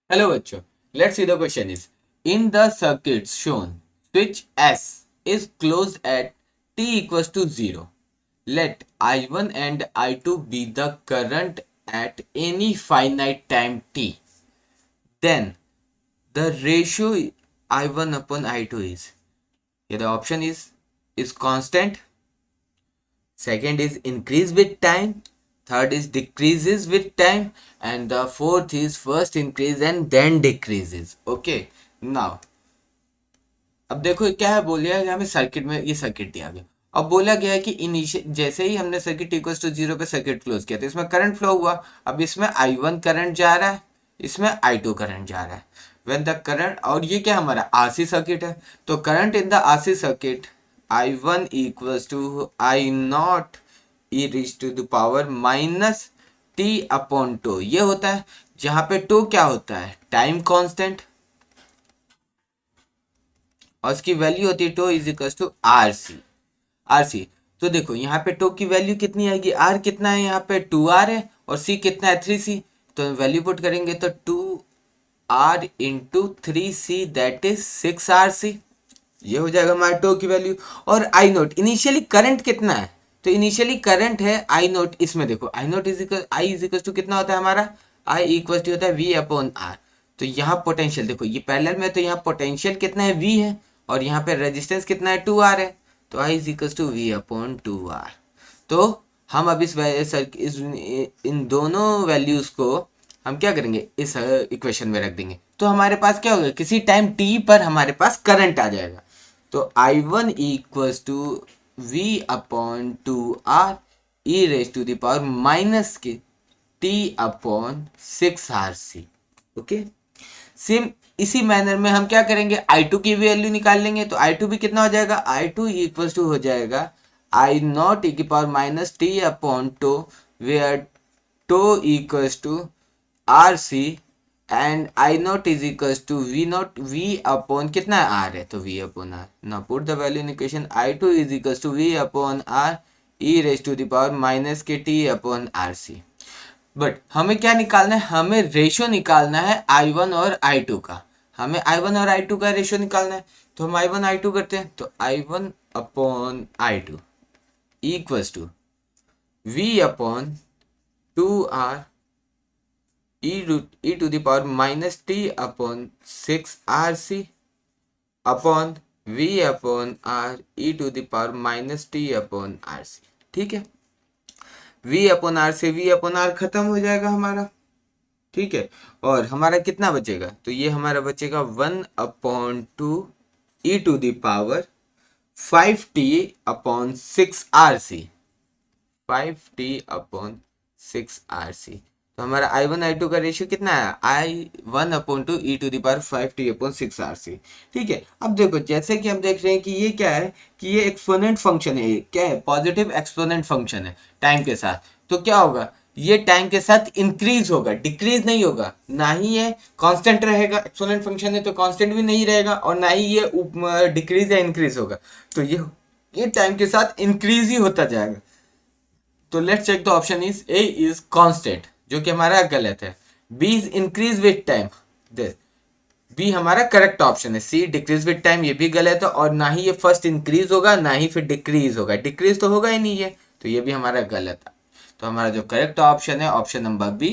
Hello बच्चों, let's see the question is in the circuits shown switch S is closed at t equals to 0. Let I1 and I2 be the current at any finite time t. Then the ratio I1 upon I2 is, here the option is constant, second is increase with time, third is decreases with time, and the fourth is first increase and then decreases. Okay, now अब देखो क्या है, बोल है कि हमें circuit में ये सर्किट दिया गया। अब बोला गया है कि इनिशियल जैसे ही हमने सर्किट इक्वल्स टू 0 पे सर्किट क्लोज किया तो इसमें करंट फ्लो हुआ। अब इसमें I1 करंट जा रहा है, इसमें I2 करंट जा रहा है। व्हेन द करंट, और ये क्या हमारा आरसी सर्किट है, तो current in the RC circuit I1 equals to I naught e raise to the power minus t upon two, ये होता है जहां पे टू क्या होता है, टाइम कांस्टेंट, और उसकी वैल्यू होती है tau is equal to R C. तो देखो यहाँ पे टो की वैल्यू कितनी आएगी, आर कितना है यहाँ पे 2R है और सी कितना है 3C। तो वैल्यू पुट करेंगे तो 2R into 3C that is 6RC, ये हो जाएगा हमारा टो की वैल्यू। और आई नोट इनिशियली करंट कितना है, तो इनिशियली करंट है आई नोट, इसमें देखो I naught is equal I is equal to कितना होता है हमारा, आई इक्वल टू होता है वी अपॉन आर। तो यहाँ पोटेंशियल देखो ये पैरेलल में, तो यहाँ पोटेंशियल कितना है वी है और यहाँ पे रेजिस्टेंस कितना है 2R है, तो I is equal to V upon 2R। तो हम अब इस इन दोनों वैल्यूज को हम क्या करेंगे, इस इक्वेशन में रख देंगे। तो हमारे पास क्या होगा, किसी टाइम टी पर हमारे पास करंट आ जाएगा। तो I1 equals to V upon 2R e raise to the power minus k t upon 6RC। Okay, same इसी मैनर में हम क्या करेंगे, I2 की वैल्यू निकाल लेंगे। तो I2 भी कितना हो जाएगा, I2 इक्वल्स टू हो जाएगा आई नॉट ई की power minus t upon two, where two equals to R C and I naught is equals to V naught, V upon कितना है आर है, तो V upon R. Now put the value in equation, I2 is equals to V upon R e raise to the power minus k t upon R C. But हमें क्या निकालना है, हमें ratio निकालना है I1 और I2 का। हमें I1 और I2 का रेशियो निकालना है, तो हम I1 I2 करते हैं। तो I1 upon I2 equals to V upon 2R e to the power minus t upon 6RC upon V upon R e to the power minus t upon RC। ठीक है, V upon R से V upon R खत्म हो जाएगा हमारा। ठीक है, और हमारा कितना बचेगा, तो ये हमारा बचेगा 1/2 e to the power 5t upon 6RC, 5t upon 6RC। तो हमारा I1 I2 का रेशियो कितना है, I1/2 e to the power 5t upon 6RC। ठीक है, अब देखो जैसे कि हम देख रहे हैं कि ये क्या है, कि ये एक्सपोनेंट फंक्शन है, ये क्या है, पॉजिटिव एक्सपोनेंट फंक्शन है टाइम के साथ। तो क्या होगा, ये टाइम के साथ इंक्रीज होगा, डिक्रीज नहीं होगा, ना ही ये कांस्टेंट रहेगा, एक्सपोनेंट फंक्शन है तो कांस्टेंट भी नहीं रहेगा, और ना ही ये डिक्रीज या इंक्रीज होगा। तो ये टाइम के साथ इंक्रीज ही होता जाएगा। तो let's check the option is A is constant, जो कि हमारा गलत है। B is increase with time, this B हमारा करेक्ट ऑप्शन है। सी डिक्रीज विथ टाइम, ये भी गलत है, और ना ही ये फर्स्ट इंक्रीज होगा ना ही फिर डिक्रीज होगा, डिक्रीज तो होगा ही नहीं है, तो ये भी हमारा गलत है। तो हमारा जो करेक्ट ऑप्शन है, option number be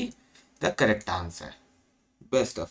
the correct answer. Best of